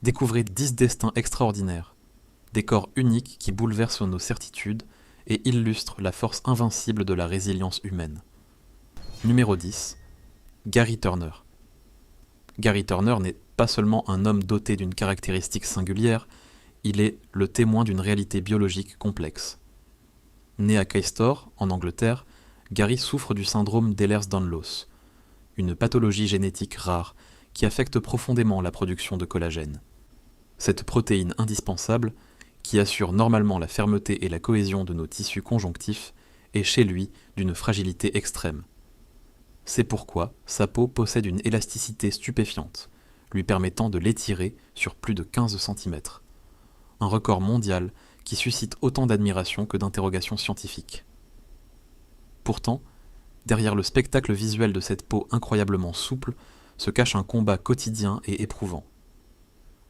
Découvrez 10 destins extraordinaires, des corps uniques qui bouleversent nos certitudes et illustrent la force invincible de la résilience humaine. Numéro 10. Gary Turner. Gary Turner n'est pas seulement un homme doté d'une caractéristique singulière, il est le témoin d'une réalité biologique complexe. Né à Caistor, en Angleterre, Gary souffre du syndrome d'Ehlers-Danlos, une pathologie génétique rare qui affecte profondément la production de collagène. Cette protéine indispensable, qui assure normalement la fermeté et la cohésion de nos tissus conjonctifs, est chez lui d'une fragilité extrême. C'est pourquoi sa peau possède une élasticité stupéfiante, lui permettant de l'étirer sur plus de 15 cm. Un record mondial qui suscite autant d'admiration que d'interrogations scientifiques. Pourtant, derrière le spectacle visuel de cette peau incroyablement souple, se cache un combat quotidien et éprouvant.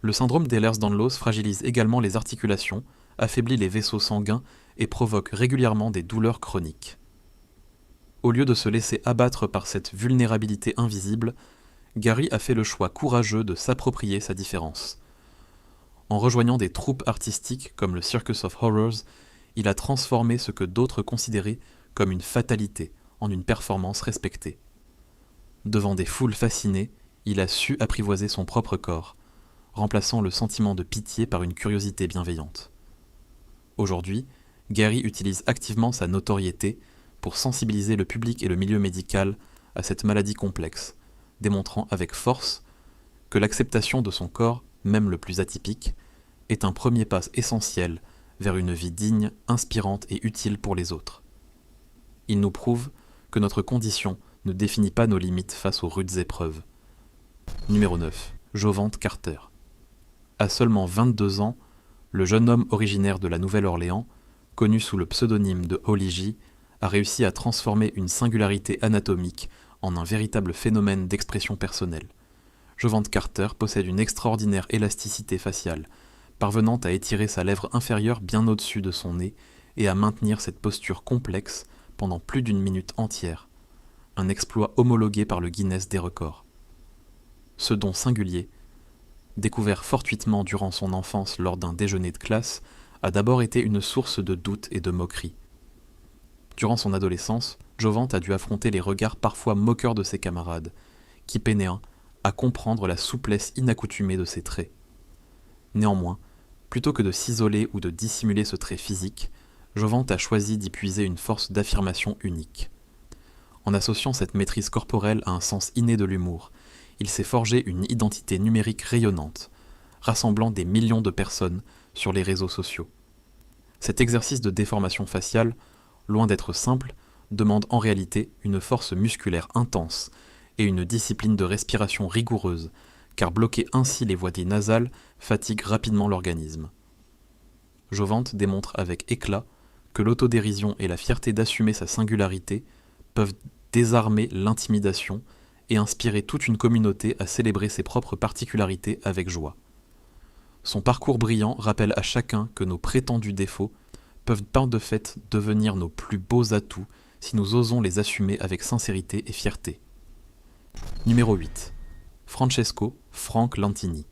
Le syndrome d'Ehlers-Danlos fragilise également les articulations, affaiblit les vaisseaux sanguins et provoque régulièrement des douleurs chroniques. Au lieu de se laisser abattre par cette vulnérabilité invisible, Gary a fait le choix courageux de s'approprier sa différence. En rejoignant des troupes artistiques comme le Circus of Horrors, il a transformé ce que d'autres considéraient comme une fatalité en une performance respectée. Devant des foules fascinées, il a su apprivoiser son propre corps, remplaçant le sentiment de pitié par une curiosité bienveillante. Aujourd'hui, Gary utilise activement sa notoriété pour sensibiliser le public et le milieu médical à cette maladie complexe, démontrant avec force que l'acceptation de son corps, même le plus atypique, est un premier pas essentiel vers une vie digne, inspirante et utile pour les autres. Il nous prouve que notre condition ne définit pas nos limites face aux rudes épreuves. Numéro 9. Jovante Carter. À seulement 22 ans, le jeune homme originaire de la Nouvelle-Orléans, connu sous le pseudonyme de Holly J, a réussi à transformer une singularité anatomique en un véritable phénomène d'expression personnelle. Jovante Carter possède une extraordinaire élasticité faciale, parvenant à étirer sa lèvre inférieure bien au-dessus de son nez et à maintenir cette posture complexe pendant plus d'une minute entière, un exploit homologué par le Guinness des records. Ce don singulier, découvert fortuitement durant son enfance lors d'un déjeuner de classe, a d'abord été une source de doute et de moquerie. Durant son adolescence, Jovante a dû affronter les regards parfois moqueurs de ses camarades, qui peinaient à comprendre la souplesse inaccoutumée de ses traits. Néanmoins, plutôt que de s'isoler ou de dissimuler ce trait physique, Jovante a choisi d'y puiser une force d'affirmation unique. En associant cette maîtrise corporelle à un sens inné de l'humour, il s'est forgé une identité numérique rayonnante, rassemblant des millions de personnes sur les réseaux sociaux. Cet exercice de déformation faciale, loin d'être simple, demande en réalité une force musculaire intense et une discipline de respiration rigoureuse, car bloquer ainsi les voies dites nasales fatigue rapidement l'organisme. Jovante démontre avec éclat que l'autodérision et la fierté d'assumer sa singularité peuvent désarmer l'intimidation et inspirer toute une communauté à célébrer ses propres particularités avec joie. Son parcours brillant rappelle à chacun que nos prétendus défauts peuvent par de fait devenir nos plus beaux atouts si nous osons les assumer avec sincérité et fierté. Numéro 8. Francesco Frank Lentini.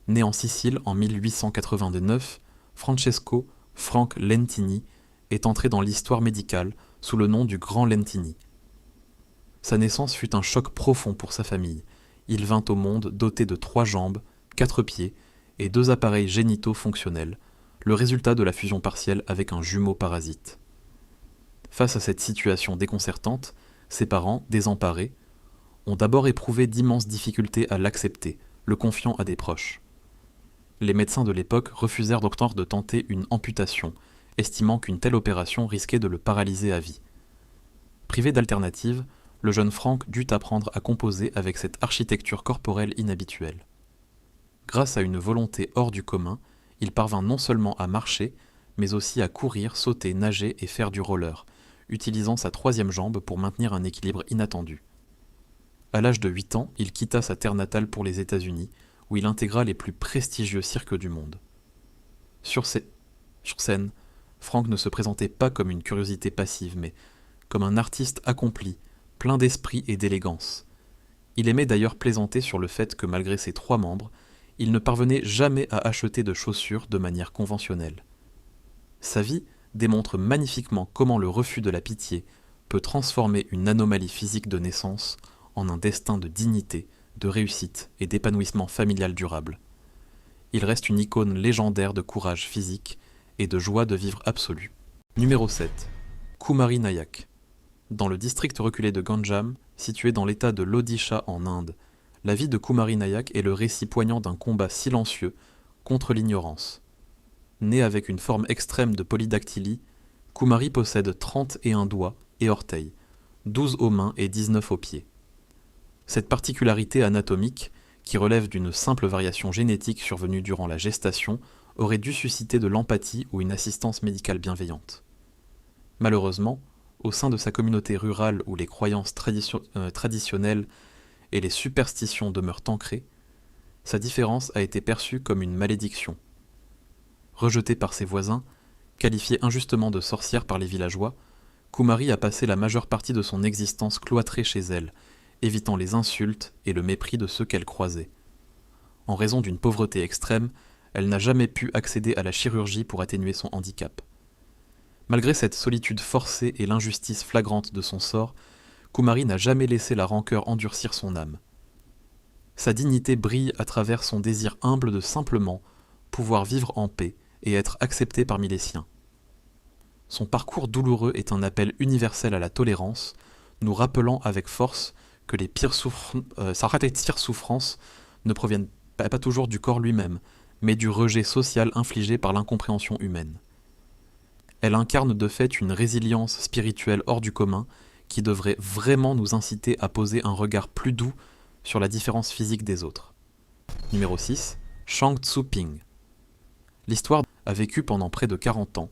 Né en Sicile en 1889, Francesco Frank Lentini est entré dans l'histoire médicale sous le nom du Grand Lentini. Sa naissance fut un choc profond pour sa famille. Il vint au monde doté de 3 jambes, 4 pieds et 2 appareils génitaux fonctionnels, le résultat de la fusion partielle avec un jumeau parasite. Face à cette situation déconcertante, ses parents, désemparés, ont d'abord éprouvé d'immenses difficultés à l'accepter, le confiant à des proches. Les médecins de l'époque refusèrent donc de tenter une amputation, estimant qu'une telle opération risquait de le paralyser à vie. Privé d'alternative, le jeune Frank dut apprendre à composer avec cette architecture corporelle inhabituelle. Grâce à une volonté hors du commun, il parvint non seulement à marcher, mais aussi à courir, sauter, nager et faire du roller, utilisant sa 3e jambe pour maintenir un équilibre inattendu. À l'âge de 8 ans, il quitta sa terre natale pour les États-Unis, où il intégra les plus prestigieux cirques du monde. Sur scène, Frank ne se présentait pas comme une curiosité passive, mais comme un artiste accompli, plein d'esprit et d'élégance. Il aimait d'ailleurs plaisanter sur le fait que malgré ses 3 membres, il ne parvenait jamais à acheter de chaussures de manière conventionnelle. Sa vie démontre magnifiquement comment le refus de la pitié peut transformer une anomalie physique de naissance en un destin de dignité, de réussite et d'épanouissement familial durable. Il reste une icône légendaire de courage physique et de joie de vivre absolue. Numéro 7. Kumari Nayak. Dans le district reculé de Ganjam, situé dans l'état de l'Odisha en Inde, la vie de Kumari Nayak est le récit poignant d'un combat silencieux contre l'ignorance. Né avec une forme extrême de polydactylie, Kumari possède 31 doigts et orteils, 12 aux mains et 19 aux pieds. Cette particularité anatomique, qui relève d'une simple variation génétique survenue durant la gestation, aurait dû susciter de l'empathie ou une assistance médicale bienveillante. Malheureusement, au sein de sa communauté rurale où les croyances traditionnelles et les superstitions demeurent ancrées, sa différence a été perçue comme une malédiction. Rejetée par ses voisins, qualifiée injustement de sorcière par les villageois, Kumari a passé la majeure partie de son existence cloîtrée chez elle, évitant les insultes et le mépris de ceux qu'elle croisait. En raison d'une pauvreté extrême, elle n'a jamais pu accéder à la chirurgie pour atténuer son handicap. Malgré cette solitude forcée et l'injustice flagrante de son sort, Kumari n'a jamais laissé la rancœur endurcir son âme. Sa dignité brille à travers son désir humble de simplement pouvoir vivre en paix et être acceptée parmi les siens. Son parcours douloureux est un appel universel à la tolérance, nous rappelant avec force que les pires souffrances ne proviennent pas toujours du corps lui-même, mais du rejet social infligé par l'incompréhension humaine. Elle incarne de fait une résilience spirituelle hors du commun qui devrait vraiment nous inciter à poser un regard plus doux sur la différence physique des autres. Numéro 6. Shang Tzu-ping. L'histoire a vécu pendant près de 40 ans,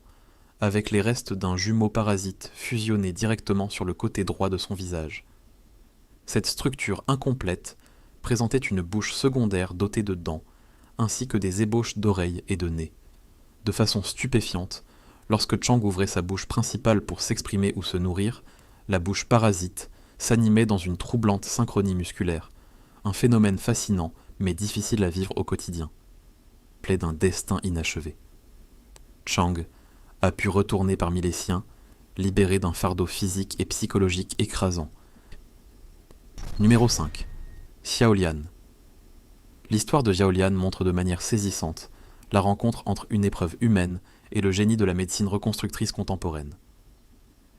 avec les restes d'un jumeau parasite fusionné directement sur le côté droit de son visage. Cette structure incomplète présentait une bouche secondaire dotée de dents, ainsi que des ébauches d'oreilles et de nez. De façon stupéfiante, lorsque Chang ouvrait sa bouche principale pour s'exprimer ou se nourrir, la bouche parasite s'animait dans une troublante synchronie musculaire, un phénomène fascinant mais difficile à vivre au quotidien. Plaie d'un destin inachevé. Chang a pu retourner parmi les siens, libéré d'un fardeau physique et psychologique écrasant. Numéro 5. Xiaolian. L'histoire de Xiaolian montre de manière saisissante la rencontre entre une épreuve humaine et le génie de la médecine reconstructrice contemporaine.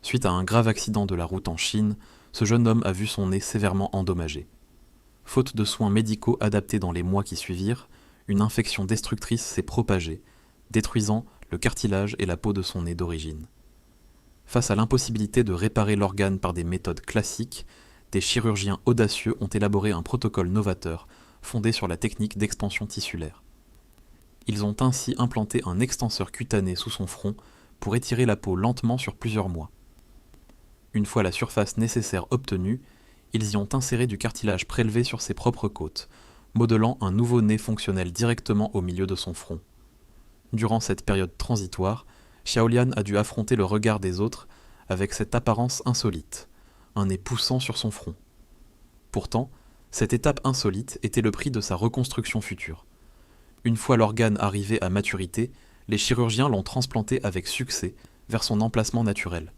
Suite à un grave accident de la route en Chine, ce jeune homme a vu son nez sévèrement endommagé. Faute de soins médicaux adaptés dans les mois qui suivirent, une infection destructrice s'est propagée, détruisant le cartilage et la peau de son nez d'origine. Face à l'impossibilité de réparer l'organe par des méthodes classiques, des chirurgiens audacieux ont élaboré un protocole novateur fondé sur la technique d'expansion tissulaire. Ils ont ainsi implanté un extenseur cutané sous son front pour étirer la peau lentement sur plusieurs mois. Une fois la surface nécessaire obtenue, ils y ont inséré du cartilage prélevé sur ses propres côtes, modelant un nouveau nez fonctionnel directement au milieu de son front. Durant cette période transitoire, Xiaolian a dû affronter le regard des autres avec cette apparence insolite, un nez poussant sur son front. Pourtant, cette étape insolite était le prix de sa reconstruction future. Une fois l'organe arrivé à maturité, les chirurgiens l'ont transplanté avec succès vers son emplacement naturel.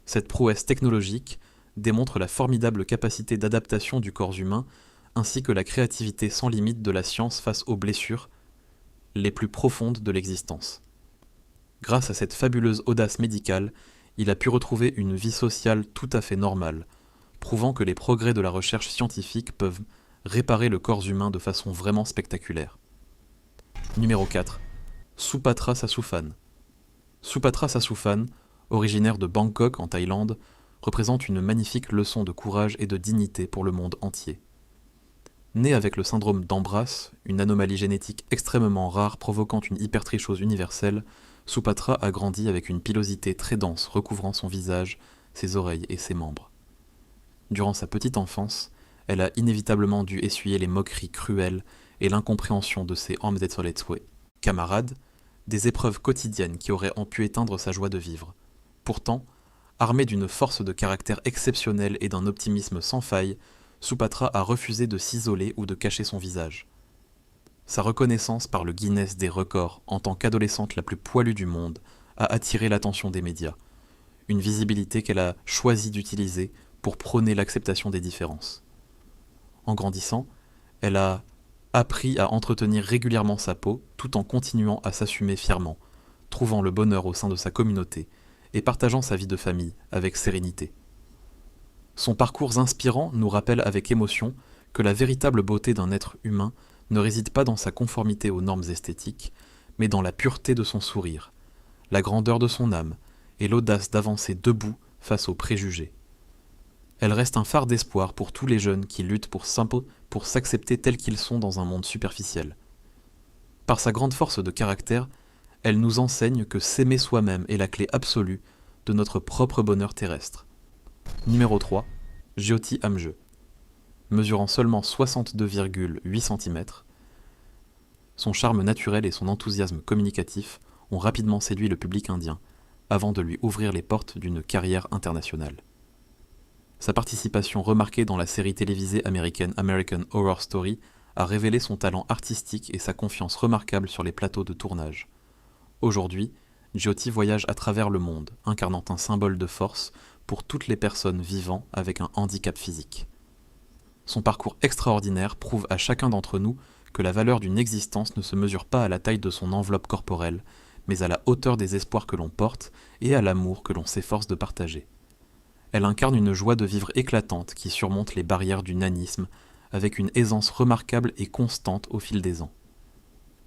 Cette prouesse technologique démontre la formidable capacité d'adaptation du corps humain ainsi que la créativité sans limite de la science face aux blessures les plus profondes de l'existence. Grâce à cette fabuleuse audace médicale, il a pu retrouver une vie sociale tout à fait normale, prouvant que les progrès de la recherche scientifique peuvent réparer le corps humain de façon vraiment spectaculaire. Numéro 4. Supatra Sasuphan. Supatra Sasuphan, originaire de Bangkok en Thaïlande, représente une magnifique leçon de courage et de dignité pour le monde entier. Né avec le syndrome d'Ambras, une anomalie génétique extrêmement rare provoquant une hypertrichose universelle, Supatra a grandi avec une pilosité très dense recouvrant son visage, ses oreilles et ses membres. Durant sa petite enfance, elle a inévitablement dû essuyer les moqueries cruelles et l'incompréhension de ses Amdetsoletswe, camarades, des épreuves quotidiennes qui auraient pu éteindre sa joie de vivre. Pourtant, armée d'une force de caractère exceptionnelle et d'un optimisme sans faille, Supatra a refusé de s'isoler ou de cacher son visage. Sa reconnaissance par le Guinness des records en tant qu'adolescente la plus poilue du monde a attiré l'attention des médias, une visibilité qu'elle a choisi d'utiliser pour prôner l'acceptation des différences. En grandissant, elle a appris à entretenir régulièrement sa peau tout en continuant à s'assumer fièrement, trouvant le bonheur au sein de sa communauté et partageant sa vie de famille avec sérénité. Son parcours inspirant nous rappelle avec émotion que la véritable beauté d'un être humain ne réside pas dans sa conformité aux normes esthétiques, mais dans la pureté de son sourire, la grandeur de son âme et l'audace d'avancer debout face aux préjugés. Elle reste un phare d'espoir pour tous les jeunes qui luttent pour s'accepter tels qu'ils sont dans un monde superficiel. Par sa grande force de caractère, elle nous enseigne que s'aimer soi-même est la clé absolue de notre propre bonheur terrestre. Numéro 3. Jyoti Amge. Mesurant seulement 62,8 cm, son charme naturel et son enthousiasme communicatif ont rapidement séduit le public indien, avant de lui ouvrir les portes d'une carrière internationale. Sa participation remarquée dans la série télévisée américaine American Horror Story a révélé son talent artistique et sa confiance remarquable sur les plateaux de tournage. Aujourd'hui, Jyoti voyage à travers le monde, incarnant un symbole de force pour toutes les personnes vivant avec un handicap physique. Son parcours extraordinaire prouve à chacun d'entre nous que la valeur d'une existence ne se mesure pas à la taille de son enveloppe corporelle, mais à la hauteur des espoirs que l'on porte et à l'amour que l'on s'efforce de partager. Elle incarne une joie de vivre éclatante qui surmonte les barrières du nanisme avec une aisance remarquable et constante au fil des ans.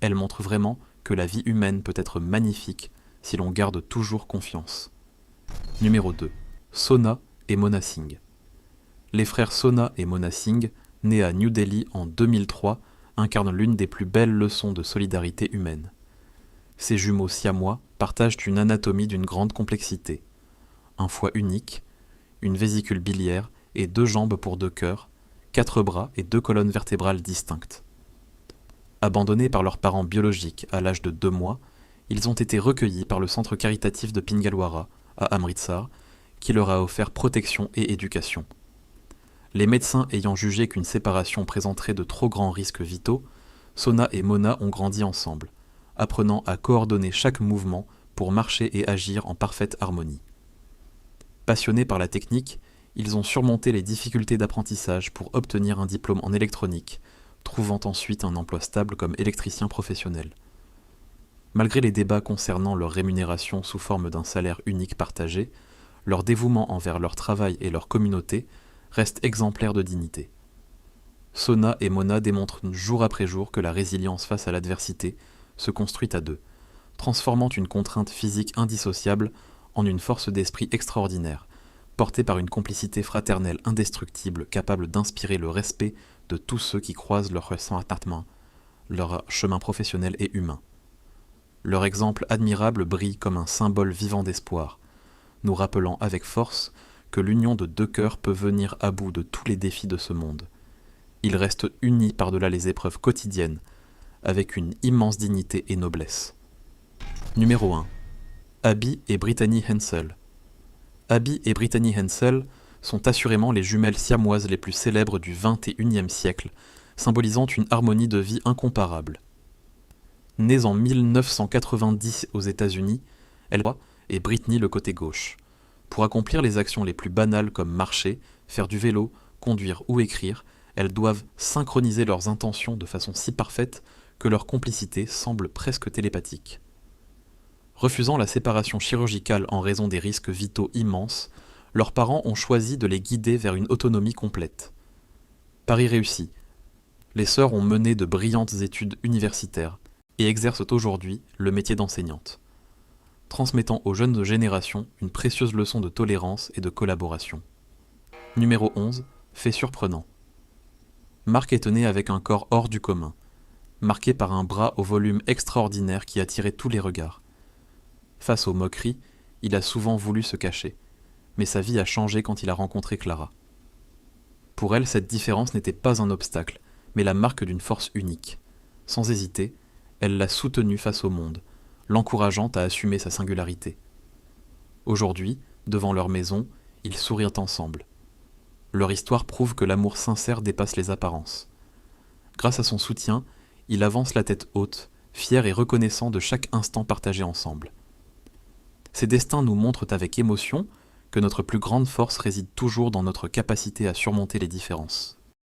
Elle montre vraiment que la vie humaine peut être magnifique si l'on garde toujours confiance. Numéro 2. Sona et Mona Singh. Les frères Sona et Mona Singh, nés à New Delhi en 2003, incarnent l'une des plus belles leçons de solidarité humaine. Ces jumeaux siamois partagent une anatomie d'une grande complexité. Un foie unique, une vésicule biliaire et 2 jambes pour 2 cœurs, 4 bras et 2 colonnes vertébrales distinctes. Abandonnés par leurs parents biologiques à l'âge de 2 mois, ils ont été recueillis par le centre caritatif de Pingalwara, à Amritsar, qui leur a offert protection et éducation. Les médecins ayant jugé qu'une séparation présenterait de trop grands risques vitaux, Sona et Mona ont grandi ensemble, apprenant à coordonner chaque mouvement pour marcher et agir en parfaite harmonie. Passionnés par la technique, ils ont surmonté les difficultés d'apprentissage pour obtenir un diplôme en électronique, trouvant ensuite un emploi stable comme électricien professionnel. Malgré les débats concernant leur rémunération sous forme d'un salaire unique partagé, leur dévouement envers leur travail et leur communauté reste exemplaire de dignité. Sona et Mona démontrent jour après jour que la résilience face à l'adversité se construit à 2, transformant une contrainte physique indissociable en une force d'esprit extraordinaire, portée par une complicité fraternelle indestructible capable d'inspirer le respect de tous ceux qui croisent leur chemin professionnel et humain. Leur exemple admirable brille comme un symbole vivant d'espoir, nous rappelant avec force que l'union de 2 cœurs peut venir à bout de tous les défis de ce monde. Ils restent unis par-delà les épreuves quotidiennes, avec une immense dignité et noblesse. Numéro 1. Abby et Brittany Hensel. Abby et Brittany Hensel sont assurément les jumelles siamoises les plus célèbres du XXIe siècle, symbolisant une harmonie de vie incomparable. Nées en 1990 aux États-Unis, elle et Brittany le côté gauche. Pour accomplir les actions les plus banales comme marcher, faire du vélo, conduire ou écrire, elles doivent synchroniser leurs intentions de façon si parfaite que leur complicité semble presque télépathique. Refusant la séparation chirurgicale en raison des risques vitaux immenses, leurs parents ont choisi de les guider vers une autonomie complète. Pari réussi. Les sœurs ont mené de brillantes études universitaires et exercent aujourd'hui le métier d'enseignante, transmettant aux jeunes générations une précieuse leçon de tolérance et de collaboration. Numéro 11. Fait surprenant. Mark est né avec un corps hors du commun, marqué par un bras au volume extraordinaire qui attirait tous les regards. Face aux moqueries, il a souvent voulu se cacher, mais sa vie a changé quand il a rencontré Clara. Pour elle, cette différence n'était pas un obstacle, mais la marque d'une force unique. Sans hésiter, elle l'a soutenu face au monde, l'encourageant à assumer sa singularité. Aujourd'hui, devant leur maison, ils sourirent ensemble. Leur histoire prouve que l'amour sincère dépasse les apparences. Grâce à son soutien, il avance la tête haute, fier et reconnaissant de chaque instant partagé ensemble. Ces destins nous montrent avec émotion que notre plus grande force réside toujours dans notre capacité à surmonter les différences.